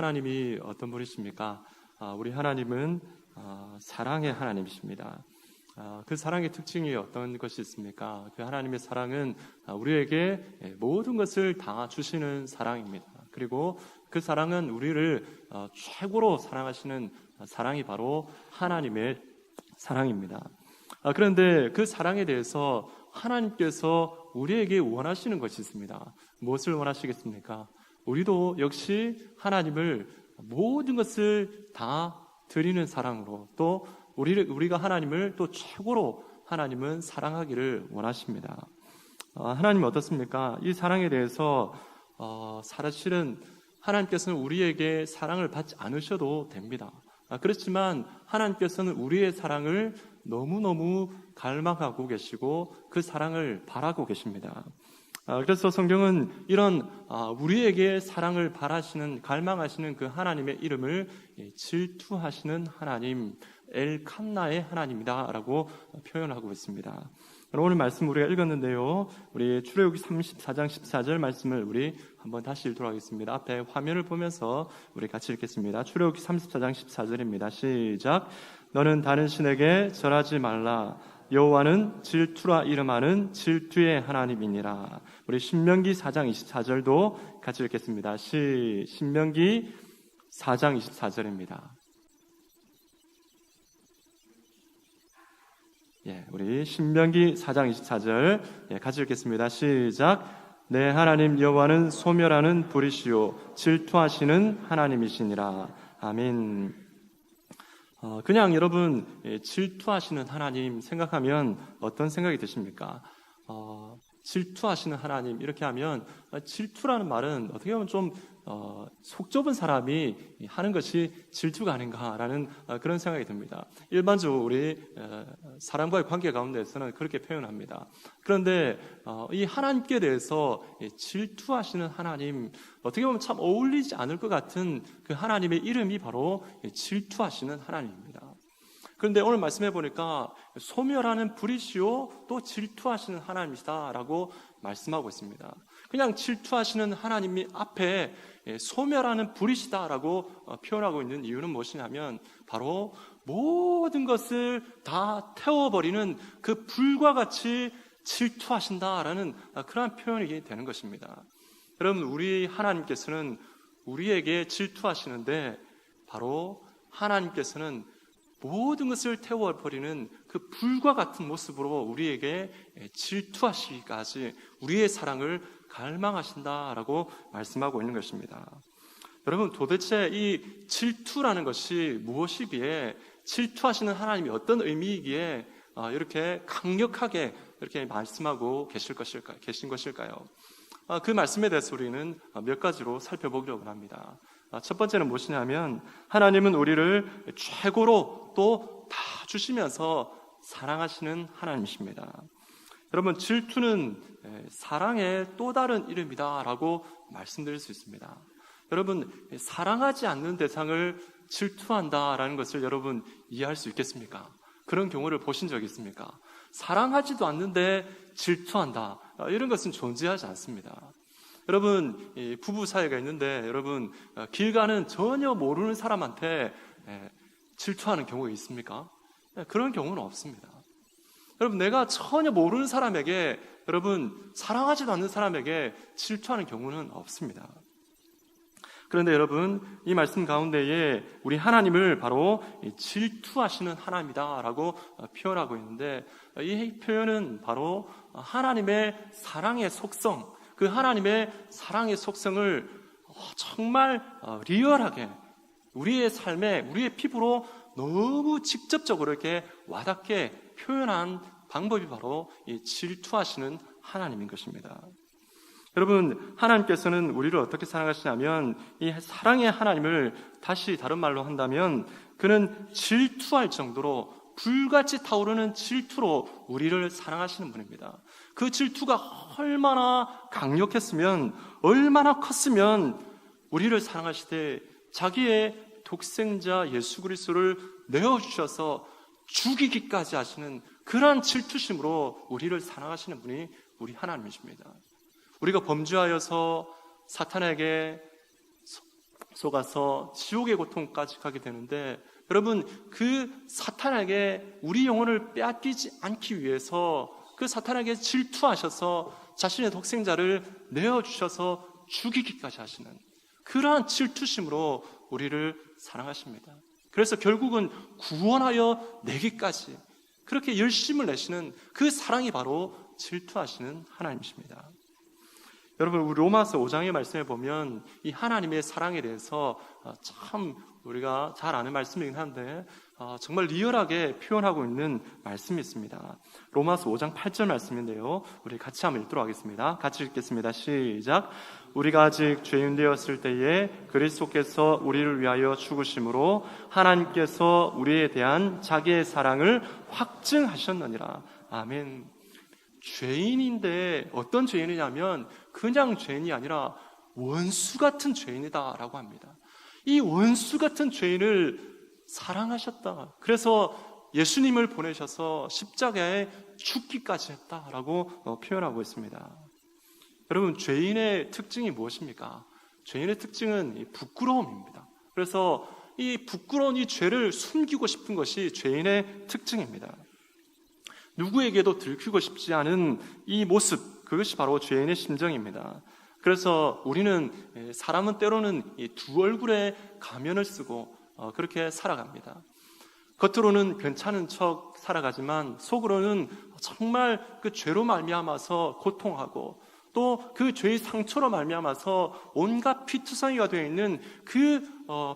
하나님이 어떤 분이십니까? 우리 하나님은 사랑의 하나님이십니다. 그 사랑의 특징이 어떤 것이 있습니까? 그 하나님의 사랑은 우리에게 모든 것을 다 주시는 사랑입니다. 그리고 그 사랑은 우리를 최고로 사랑하시는 사랑이 바로 하나님의 사랑입니다. 그런데 그 사랑에 대해서 하나님께서 우리에게 원하시는 것이 있습니다. 무엇을 원하시겠습니까? 우리도 역시 하나님을 모든 것을 다 드리는 사랑으로, 또 우리가 하나님을 또 최고로 하나님은 사랑하기를 원하십니다. 하나님은 어떻습니까? 이 사랑에 대해서 사실은 하나님께서는 우리에게 사랑을 받지 않으셔도 됩니다. 그렇지만 하나님께서는 우리의 사랑을 너무너무 갈망하고 계시고 그 사랑을 바라고 계십니다. 그래서 성경은 이런 우리에게 사랑을 바라시는, 갈망하시는 그 하나님의 이름을 질투하시는 하나님, 엘칸나의 하나님이다 라고 표현하고 있습니다. 오늘 말씀 우리가 읽었는데요, 우리 출애굽기 34장 14절 말씀을 우리 한번 다시 읽도록 하겠습니다. 앞에 화면을 보면서 우리 같이 읽겠습니다. 출애굽기 34장 14절입니다. 시작. 너는 다른 신에게 절하지 말라. 여호와는 질투라 이름하는 질투의 하나님이니라. 우리 신명기 4장 24절도 같이 읽겠습니다. 신명기 4장 24절입니다. 우리 신명기 4장 24절 같이 읽겠습니다. 시작. 내 하나님 여호와는 소멸하는 불이시요 질투하시는 하나님이시니라. 아멘. 그냥 여러분 질투하시는 하나님 생각하면 어떤 생각이 드십니까? 질투하시는 하나님 이렇게 하면 질투라는 말은 어떻게 보면 좀 속 좁은 사람이 하는 것이 질투가 아닌가라는 그런 생각이 듭니다. 일반적으로 우리 사람과의 관계 가운데서는 그렇게 표현합니다. 그런데 이 하나님께 대해서 질투하시는 하나님, 어떻게 보면 참 어울리지 않을 것 같은 그 하나님의 이름이 바로 질투하시는 하나님입니다. 그런데 오늘 말씀해 보니까 소멸하는 불이시요 또 질투하시는 하나님이시다라고 말씀하고 있습니다. 그냥 질투하시는 하나님이 앞에 소멸하는 불이시다라고 표현하고 있는 이유는 무엇이냐면 바로 모든 것을 다 태워버리는 그 불과 같이 질투하신다라는 그러한 표현이 되는 것입니다. 여러분, 우리 하나님께서는 우리에게 질투하시는데 바로 하나님께서는 모든 것을 태워버리는 그 불과 같은 모습으로 우리에게 질투하시기까지 우리의 사랑을 갈망하신다라고 말씀하고 있는 것입니다. 여러분, 도대체 이 질투라는 것이 무엇이기에, 질투하시는 하나님이 어떤 의미이기에 이렇게 강력하게 이렇게 말씀하고 계신 것일까요? 그 말씀에 대해서 우리는 몇 가지로 살펴보려고 합니다. 첫 번째는 무엇이냐면 하나님은 우리를 최고로 또 다 주시면서 사랑하시는 하나님이십니다. 여러분, 질투는 사랑의 또 다른 이름이다라고 말씀드릴 수 있습니다. 여러분, 사랑하지 않는 대상을 질투한다라는 것을 여러분 이해할 수 있겠습니까? 그런 경우를 보신 적이 있습니까? 사랑하지도 않는데 질투한다, 이런 것은 존재하지 않습니다. 여러분, 부부 사이가 있는데 여러분 길 가는 전혀 모르는 사람한테 질투하는 경우가 있습니까? 그런 경우는 없습니다. 여러분, 내가 전혀 모르는 사람에게, 여러분 사랑하지도 않는 사람에게 질투하는 경우는 없습니다. 그런데 여러분, 이 말씀 가운데에 우리 하나님을 바로 질투하시는 하나님이다라고 표현하고 있는데, 이 표현은 바로 하나님의 사랑의 속성, 그 하나님의 사랑의 속성을 정말 리얼하게 우리의 삶에, 우리의 피부로 너무 직접적으로 이렇게 와닿게 표현한 방법이 바로 이 질투하시는 하나님인 것입니다. 여러분, 하나님께서는 우리를 어떻게 사랑하시냐면 이 사랑의 하나님을 다시 다른 말로 한다면 그는 질투할 정도로, 불같이 타오르는 질투로 우리를 사랑하시는 분입니다. 그 질투가 얼마나 강력했으면, 얼마나 컸으면 우리를 사랑하시되 자기의 독생자 예수 그리스도를 내어주셔서 죽이기까지 하시는 그러한 질투심으로 우리를 사랑하시는 분이 우리 하나님이십니다. 우리가 범죄하여서 사탄에게 속아서 지옥의 고통까지 가게 되는데, 여러분, 그 사탄에게 우리 영혼을 빼앗기지 않기 위해서 그 사탄에게 질투하셔서 자신의 독생자를 내어주셔서 죽이기까지 하시는 그러한 질투심으로 우리를 사랑하십니다. 그래서 결국은 구원하여 내기까지 그렇게 열심을 내시는 그 사랑이 바로 질투하시는 하나님이십니다. 여러분, 우리 로마서 5장의 말씀에 보면 이 하나님의 사랑에 대해서 참 우리가 잘 아는 말씀이긴 한데 정말 리얼하게 표현하고 있는 말씀이 있습니다. 로마서 5장 8절 말씀인데요, 우리 같이 한번 읽도록 하겠습니다. 같이 읽겠습니다. 시작. 우리가 아직 죄인 되었을 때에 그리스도께서 우리를 위하여 죽으심으로 하나님께서 우리에 대한 자기의 사랑을 확증하셨느니라. 아멘. 죄인인데 어떤 죄인이냐면 그냥 죄인이 아니라 원수 같은 죄인이다라고 합니다. 이 원수 같은 죄인을 사랑하셨다. 그래서 예수님을 보내셔서 십자가에 죽기까지 했다라고 표현하고 있습니다. 여러분, 죄인의 특징이 무엇입니까? 죄인의 특징은 부끄러움입니다. 그래서 이 부끄러운 이 죄를 숨기고 싶은 것이 죄인의 특징입니다. 누구에게도 들키고 싶지 않은 이 모습, 그것이 바로 죄인의 심정입니다. 그래서 우리는, 사람은 때로는 이 두 얼굴의 가면을 쓰고 그렇게 살아갑니다. 겉으로는 괜찮은 척 살아가지만 속으로는 정말 그 죄로 말미암아서 고통하고 또 그 죄의 상처로 말미암아서 온갖 피투성이가 되어 있는 그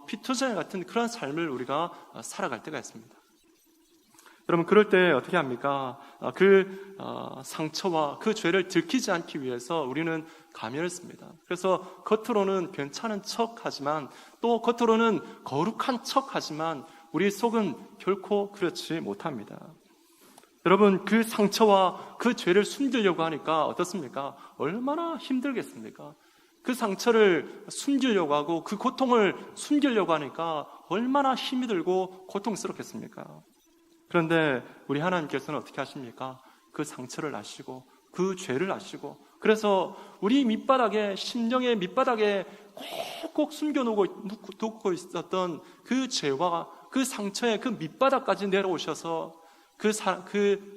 피투성이 같은 그런 삶을 우리가 살아갈 때가 있습니다. 여러분, 그럴 때 어떻게 합니까? 그 상처와 그 죄를 들키지 않기 위해서 우리는 가면을 씁니다. 그래서 겉으로는 괜찮은 척하지만 또 겉으로는 거룩한 척하지만 우리 속은 결코 그렇지 못합니다. 여러분, 그 상처와 그 죄를 숨기려고 하니까 어떻습니까? 얼마나 힘들겠습니까? 그 상처를 숨기려고 하고 그 고통을 숨기려고 하니까 얼마나 힘이 들고 고통스럽겠습니까? 그런데 우리 하나님께서는 어떻게 하십니까? 그 상처를 아시고 그 죄를 아시고, 그래서 우리 밑바닥에, 심령의 밑바닥에 꼭 숨겨놓고 있었던 그 죄와 그 상처의 그 밑바닥까지 내려오셔서 그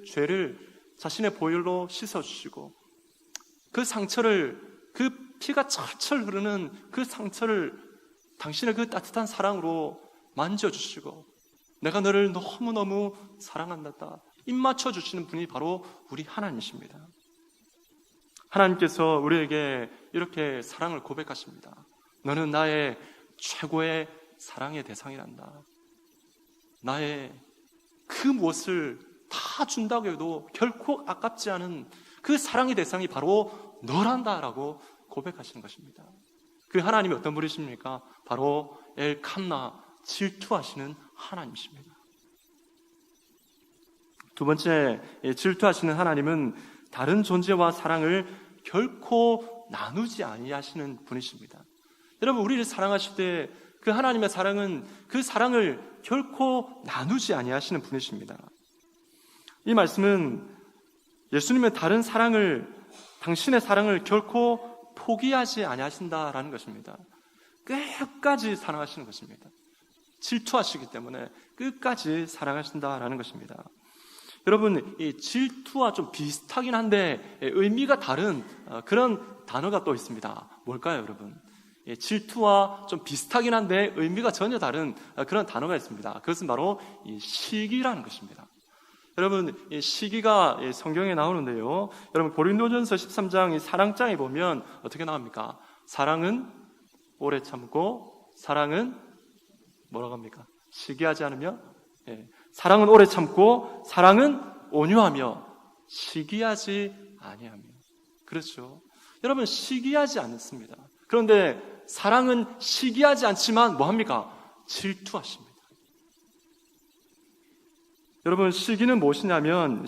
죄를 자신의 보혈로 씻어주시고 그 상처를, 그 피가 철철 흐르는 그 상처를 당신의 그 따뜻한 사랑으로 만져주시고 내가 너를 너무너무 사랑한다 입맞춰 주시는 분이 바로 우리 하나님이십니다. 하나님께서 우리에게 이렇게 사랑을 고백하십니다. 너는 나의 최고의 사랑의 대상이란다. 나의 그 무엇을 다 준다고 해도 결코 아깝지 않은 그 사랑의 대상이 바로 너란다라고 고백하시는 것입니다. 그 하나님이 어떤 분이십니까? 바로 엘칸나, 질투하시는 하나님이십니다. 두 번째, 질투하시는 하나님은 다른 존재와 사랑을 결코 나누지 아니하시는 분이십니다. 여러분, 우리를 사랑하실 때 그 하나님의 사랑은 그 사랑을 결코 나누지 아니하시는 분이십니다. 이 말씀은 예수님의 다른 사랑을, 당신의 사랑을 결코 포기하지 아니하신다라는 것입니다. 끝까지 사랑하시는 것입니다. 질투하시기 때문에 끝까지 사랑하신다라는 것입니다. 여러분, 이 질투와 좀 비슷하긴 한데 의미가 다른 그런 단어가 또 있습니다. 뭘까요, 여러분? 질투와 좀 비슷하긴 한데 의미가 전혀 다른 그런 단어가 있습니다. 그것은 바로 이 시기라는 것입니다. 여러분, 이 시기가 성경에 나오는데요. 여러분, 고린도전서 13장 이 사랑장에 보면 어떻게 나옵니까? 사랑은 오래 참고, 사랑은 뭐라고 합니까? 시기하지 않으며, 사랑은 오래 참고, 사랑은 온유하며, 시기하지 아니하며. 그렇죠. 여러분, 시기하지 않습니다. 그런데 사랑은 시기하지 않지만 뭐합니까? 질투하십니다. 여러분, 시기는 무엇이냐면,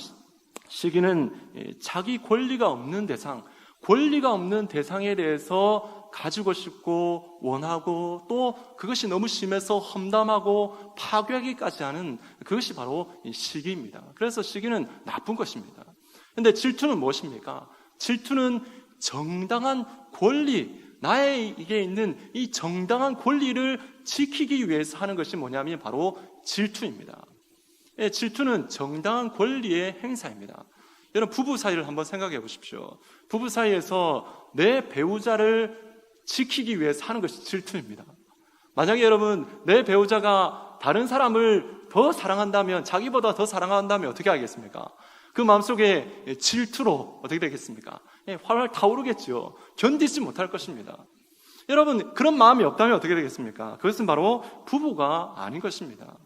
시기는 자기 권리가 없는 대상, 권리가 없는 대상에 대해서 가지고 싶고 원하고 또 그것이 너무 심해서 험담하고 파괴하기까지 하는 그것이 바로 시기입니다. 그래서 시기는 나쁜 것입니다. 그런데 질투는 무엇입니까? 질투는 정당한 권리, 나에게 있는 이 정당한 권리를 지키기 위해서 하는 것이 뭐냐면 바로 질투입니다. 질투는 정당한 권리의 행사입니다. 여러분, 부부 사이를 한번 생각해 보십시오. 부부 사이에서 내 배우자를 지키기 위해서 하는 것이 질투입니다. 만약에 여러분, 내 배우자가 다른 사람을 더 사랑한다면, 자기보다 더 사랑한다면 어떻게 하겠습니까? 그 마음속에 질투로 어떻게 되겠습니까? 활활 타오르겠죠. 견디지 못할 것입니다. 여러분, 그런 마음이 없다면 어떻게 되겠습니까? 그것은 바로 부부가 아닌 것입니다.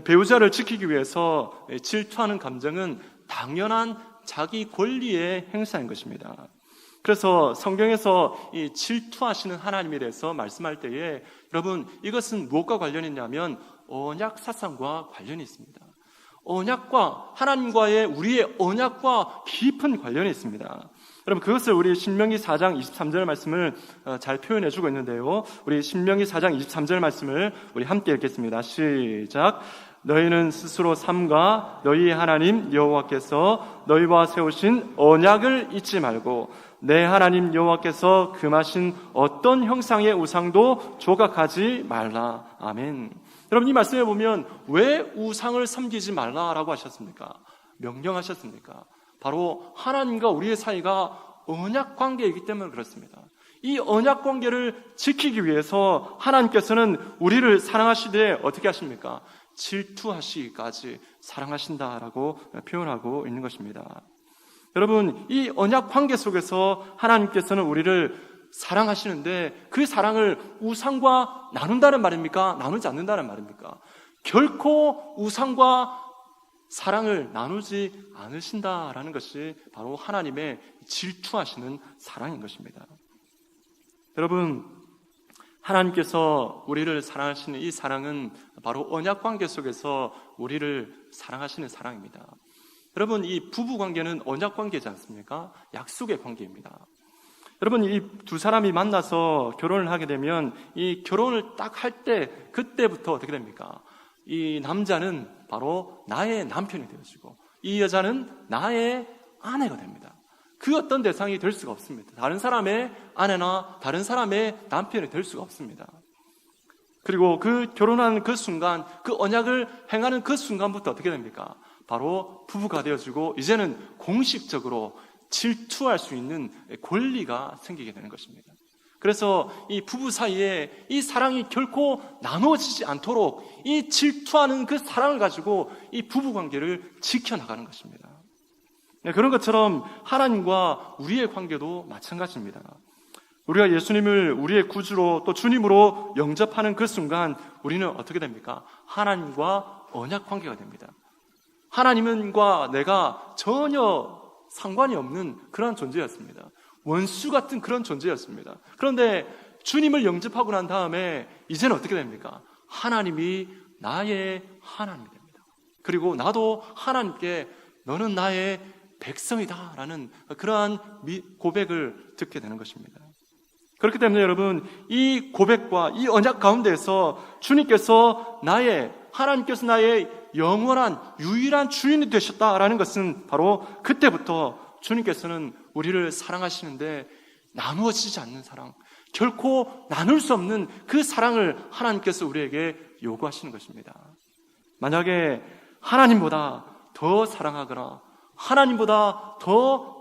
배우자를 지키기 위해서 질투하는 감정은 당연한 자기 권리의 행사인 것입니다. 그래서 성경에서 이 질투하시는 하나님에 대해서 말씀할 때에 여러분, 이것은 무엇과 관련이 있냐면 언약 사상과 관련이 있습니다. 언약과, 하나님과의 우리의 언약과 깊은 관련이 있습니다. 여러분, 그것을 우리 신명기 4장 23절 말씀을 잘 표현해 주고 있는데요. 우리 신명기 4장 23절 말씀을 우리 함께 읽겠습니다. 시작. 너희는 스스로 삼가 너희 하나님 여호와께서 너희와 세우신 언약을 잊지 말고 내 하나님 여호와께서 금하신 어떤 형상의 우상도 조각하지 말라. 아멘. 여러분, 이 말씀에 보면 왜 우상을 섬기지 말라라고 하셨습니까? 명령하셨습니까? 바로 하나님과 우리의 사이가 언약 관계이기 때문에 그렇습니다. 이 언약 관계를 지키기 위해서 하나님께서는 우리를 사랑하시되 어떻게 하십니까? 질투하시기까지 사랑하신다라고 표현하고 있는 것입니다. 여러분, 이 언약 관계 속에서 하나님께서는 우리를 사랑하시는데 그 사랑을 우상과 나눈다는 말입니까? 나누지 않는다는 말입니까? 결코 우상과 사랑을 나누지 않으신다라는 것이 바로 하나님의 질투하시는 사랑인 것입니다. 여러분, 하나님께서 우리를 사랑하시는 이 사랑은 바로 언약 관계 속에서 우리를 사랑하시는 사랑입니다. 여러분, 이 부부 관계는 언약 관계지 않습니까? 약속의 관계입니다. 여러분, 이 두 사람이 만나서 결혼을 하게 되면 이 결혼을 딱 할 때 그때부터 어떻게 됩니까? 이 남자는 바로 나의 남편이 되어지고 이 여자는 나의 아내가 됩니다. 그 어떤 대상이 될 수가 없습니다. 다른 사람의 아내나 다른 사람의 남편이 될 수가 없습니다. 그리고 그 결혼하는 그 순간, 그 언약을 행하는 그 순간부터 어떻게 됩니까? 바로 부부가 되어지고 이제는 공식적으로 질투할 수 있는 권리가 생기게 되는 것입니다. 그래서 이 부부 사이에 이 사랑이 결코 나누어지지 않도록 이 질투하는 그 사랑을 가지고 이 부부 관계를 지켜나가는 것입니다. 그런 것처럼 하나님과 우리의 관계도 마찬가지입니다. 우리가 예수님을 우리의 구주로 또 주님으로 영접하는 그 순간 우리는 어떻게 됩니까? 하나님과 언약 관계가 됩니다. 하나님과 내가 전혀 상관이 없는 그런 존재였습니다. 원수 같은 그런 존재였습니다. 그런데 주님을 영접하고 난 다음에 이제는 어떻게 됩니까? 하나님이 나의 하나님이 됩니다. 그리고 나도 하나님께 너는 나의 백성이다 라는 그러한 고백을 듣게 되는 것입니다. 그렇기 때문에 여러분, 이 고백과 이 언약 가운데에서 주님께서 하나님께서 나의 영원한 유일한 주인이 되셨다라는 것은 바로 그때부터 주님께서는 우리를 사랑하시는데 나누어지지 않는 사랑, 결코 나눌 수 없는 그 사랑을 하나님께서 우리에게 요구하시는 것입니다. 만약에 하나님보다 더 사랑하거나 하나님보다 더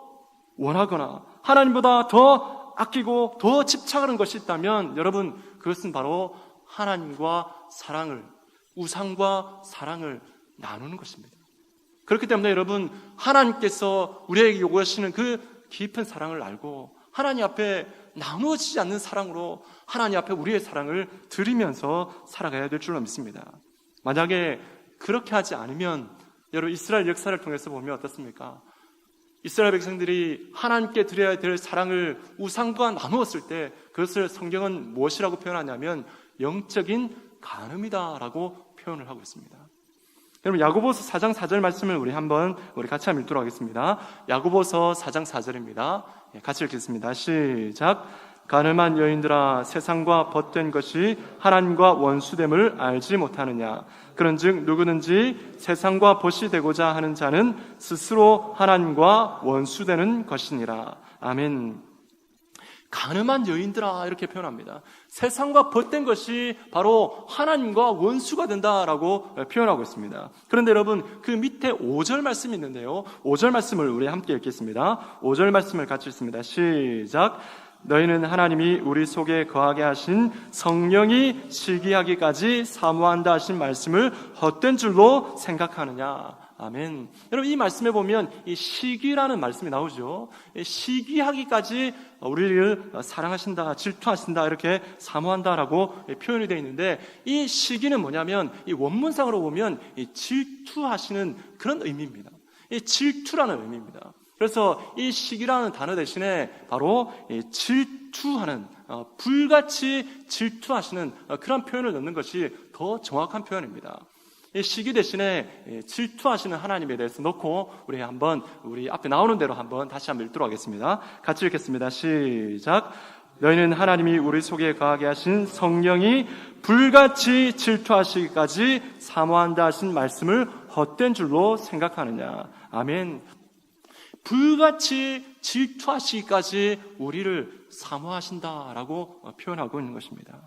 원하거나 하나님보다 더 아끼고 더 집착하는 것이 있다면 여러분, 그것은 바로 하나님과 사랑을, 우상과 사랑을 나누는 것입니다. 그렇기 때문에 여러분, 하나님께서 우리에게 요구하시는 그 깊은 사랑을 알고 하나님 앞에 나누어지지 않는 사랑으로 하나님 앞에 우리의 사랑을 드리면서 살아가야 될 줄로 믿습니다. 만약에 그렇게 하지 않으면 여러분, 이스라엘 역사를 통해서 보면 어떻습니까? 이스라엘 백성들이 하나님께 드려야 될 사랑을 우상과 나누었을 때 그것을 성경은 무엇이라고 표현하냐면 영적인 간음이다라고 표현을 하고 있습니다. 여러분, 야고보서 4장 4절 말씀을 우리 같이 한번 읽도록 하겠습니다. 야고보서 4장 4절입니다. 같이 읽겠습니다. 시작. 가늠한 여인들아, 세상과 벗된 것이 하나님과 원수됨을 알지 못하느냐? 그런즉 누구든지 세상과 벗이 되고자 하는 자는 스스로 하나님과 원수되는 것이니라. 아멘. 가늠한 여인들아 이렇게 표현합니다. 세상과 벗된 것이 바로 하나님과 원수가 된다라고 표현하고 있습니다. 그런데 여러분 그 밑에 5절 말씀이 있는데요. 5절 말씀을 우리 함께 읽겠습니다. 5절 말씀을 같이 읽습니다. 시작. 너희는 하나님이 우리 속에 거하게 하신 성령이 시기하기까지 사모한다 하신 말씀을 헛된 줄로 생각하느냐. 아멘. 여러분 이 말씀에 보면 이 시기라는 말씀이 나오죠. 시기하기까지 우리를 사랑하신다, 질투하신다, 이렇게 사모한다라고 표현이 되어 있는데 이 시기는 뭐냐면 이 원문상으로 보면 이 질투하시는 그런 의미입니다. 이 질투라는 의미입니다. 그래서 이 시기라는 단어 대신에 바로 질투하는, 불같이 질투하시는 그런 표현을 넣는 것이 더 정확한 표현입니다. 이 시기 대신에 질투하시는 하나님에 대해서 놓고 우리 앞에 나오는 대로 다시 한번 읽도록 하겠습니다. 같이 읽겠습니다. 시작. 너희는 하나님이 우리 속에 거하게 하신 성령이 불같이 질투하시기까지 사모한다 하신 말씀을 헛된 줄로 생각하느냐. 아멘. 불같이 질투하시기까지 우리를 사모하신다라고 표현하고 있는 것입니다.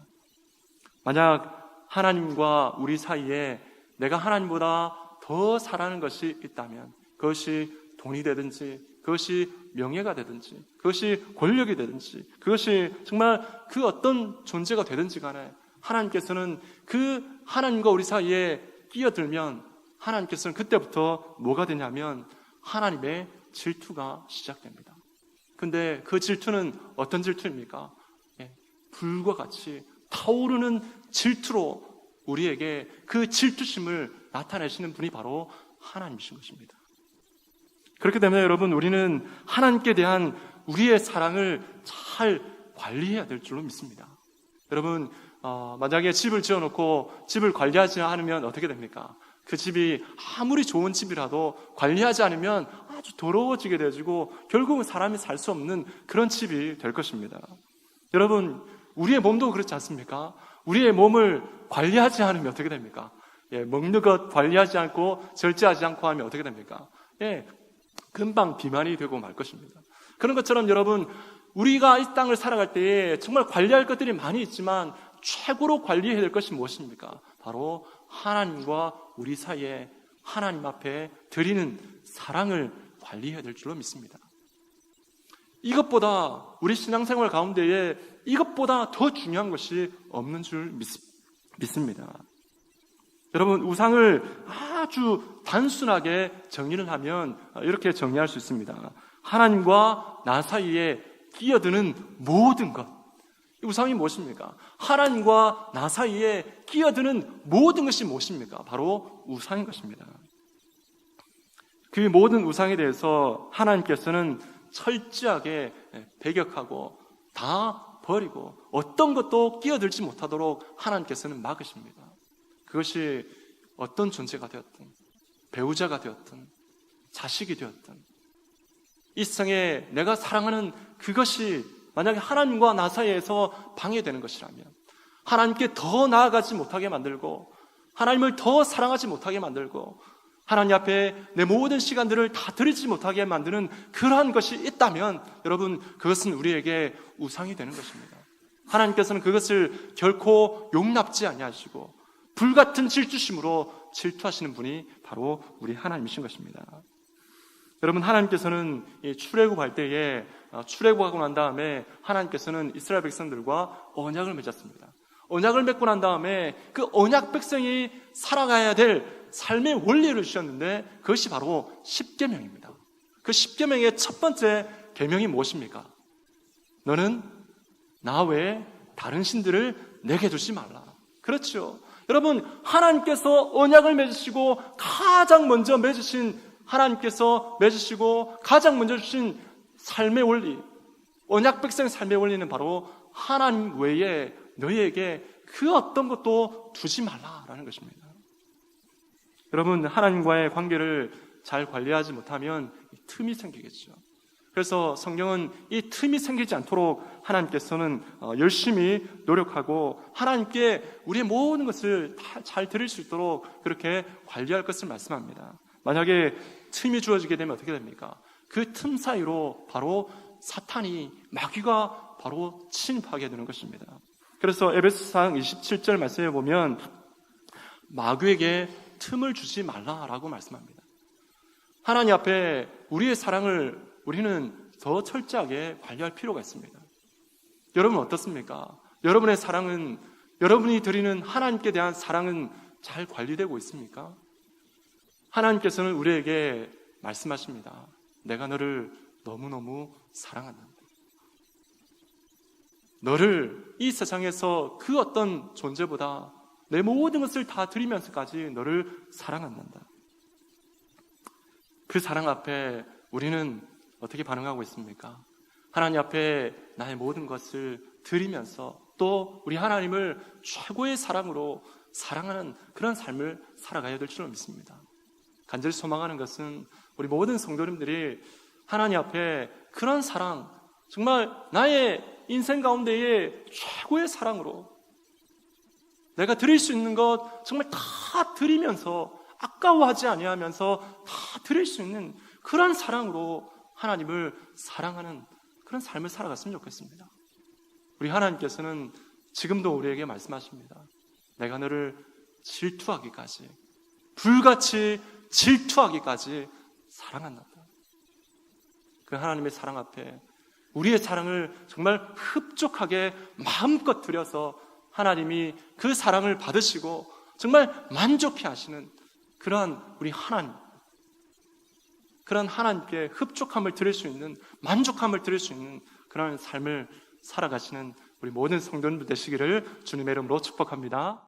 만약 하나님과 우리 사이에 내가 하나님보다 더 사랑하는 것이 있다면 그것이 돈이 되든지 그것이 명예가 되든지 그것이 권력이 되든지 그것이 정말 그 어떤 존재가 되든지 간에 하나님께서는 그 하나님과 우리 사이에 끼어들면 하나님께서는 그때부터 뭐가 되냐면 하나님의 질투가 시작됩니다. 근데 그 질투는 어떤 질투입니까? 불과 같이 타오르는 질투로 우리에게 그 질투심을 나타내시는 분이 바로 하나님이신 것입니다. 그렇기 때문에 여러분 우리는 하나님께 대한 우리의 사랑을 잘 관리해야 될 줄로 믿습니다. 여러분 만약에 집을 지어놓고 집을 관리하지 않으면 어떻게 됩니까? 그 집이 아무리 좋은 집이라도 관리하지 않으면 아주 더러워지게 되어지고 결국은 사람이 살 수 없는 그런 집이 될 것입니다. 여러분 우리의 몸도 그렇지 않습니까? 우리의 몸을 관리하지 않으면 어떻게 됩니까? 먹는 것 관리하지 않고 절제하지 않고 하면 어떻게 됩니까? 금방 비만이 되고 말 것입니다. 그런 것처럼 여러분 우리가 이 땅을 살아갈 때에 정말 관리할 것들이 많이 있지만 최고로 관리해야 될 것이 무엇입니까? 바로 하나님과 우리 사이에 하나님 앞에 드리는 사랑을 관리해야 될 줄로 믿습니다. 이것보다 우리 신앙생활 가운데에 이것보다 더 중요한 것이 없는 줄 믿습니다. 여러분 우상을 아주 단순하게 정리를 하면 이렇게 정리할 수 있습니다. 하나님과 나 사이에 끼어드는 모든 것. 우상이 무엇입니까? 하나님과 나 사이에 끼어드는 모든 것이 무엇입니까? 바로 우상인 것입니다. 그 모든 우상에 대해서 하나님께서는 철저하게 배격하고 다 버리고 어떤 것도 끼어들지 못하도록 하나님께서는 막으십니다. 그것이 어떤 존재가 되었든 배우자가 되었든 자식이 되었든 이 세상에 내가 사랑하는 그것이 만약에 하나님과 나 사이에서 방해되는 것이라면 하나님께 더 나아가지 못하게 만들고 하나님을 더 사랑하지 못하게 만들고 하나님 앞에 내 모든 시간들을 다 드리지 못하게 만드는 그러한 것이 있다면 여러분 그것은 우리에게 우상이 되는 것입니다. 하나님께서는 그것을 결코 용납지 아니하시고 불같은 질투심으로 질투하시는 분이 바로 우리 하나님이신 것입니다. 여러분 하나님께서는 출애굽할 때에 출애굽하고 난 다음에 하나님께서는 이스라엘 백성들과 언약을 맺었습니다. 언약을 맺고 난 다음에 그 언약 백성이 살아가야 될 삶의 원리를 주셨는데 그것이 바로 십계명입니다. 그 십계명의 첫 번째 계명이 무엇입니까? 너는 나 외에 다른 신들을 내게 두지 말라. 그렇죠. 여러분 하나님께서 언약을 맺으시고 가장 먼저 맺으신 하나님께서 맺으시고 가장 먼저 주신 삶의 원리, 언약 백성의 삶의 원리는 바로 하나님 외에 너희에게 그 어떤 것도 두지 말라라는 것입니다. 여러분 하나님과의 관계를 잘 관리하지 못하면 틈이 생기겠죠. 그래서 성경은 이 틈이 생기지 않도록 하나님께서는 열심히 노력하고 하나님께 우리의 모든 것을 다 잘 드릴 수 있도록 그렇게 관리할 것을 말씀합니다. 만약에 틈이 주어지게 되면 어떻게 됩니까? 그 틈 사이로 바로 사탄이 마귀가 바로 침입하게 되는 것입니다. 그래서 에베소서 27절 말씀에 보면 마귀에게 틈을 주지 말라라고 말씀합니다. 하나님 앞에 우리의 사랑을 우리는 더 철저하게 관리할 필요가 있습니다. 여러분 어떻습니까? 여러분의 사랑은, 여러분이 드리는 하나님께 대한 사랑은 잘 관리되고 있습니까? 하나님께서는 우리에게 말씀하십니다. 내가 너를 너무너무 사랑한다. 너를 이 세상에서 그 어떤 존재보다 내 모든 것을 다 드리면서까지 너를 사랑한다. 그 사랑 앞에 우리는 어떻게 반응하고 있습니까? 하나님 앞에 나의 모든 것을 드리면서 또 우리 하나님을 최고의 사랑으로 사랑하는 그런 삶을 살아가야 될 줄로 믿습니다. 간절히 소망하는 것은 우리 모든 성도님들이 하나님 앞에 그런 사랑, 정말 나의 인생 가운데의 최고의 사랑으로 내가 드릴 수 있는 것 정말 다 드리면서 아까워하지 아니하면서 다 드릴 수 있는 그런 사랑으로 하나님을 사랑하는 그런 삶을 살아갔으면 좋겠습니다. 우리 하나님께서는 지금도 우리에게 말씀하십니다. 내가 너를 질투하기까지, 불같이 질투하기까지 사랑한다. 그 하나님의 사랑 앞에 우리의 사랑을 정말 흡족하게 마음껏 드려서 하나님이 그 사랑을 받으시고 정말 만족해 하시는 그러한 우리 하나님, 그런 하나님께 흡족함을 드릴 수 있는, 만족함을 드릴 수 있는 그런 삶을 살아가시는 우리 모든 성도님들 되시기를 주님의 이름으로 축복합니다.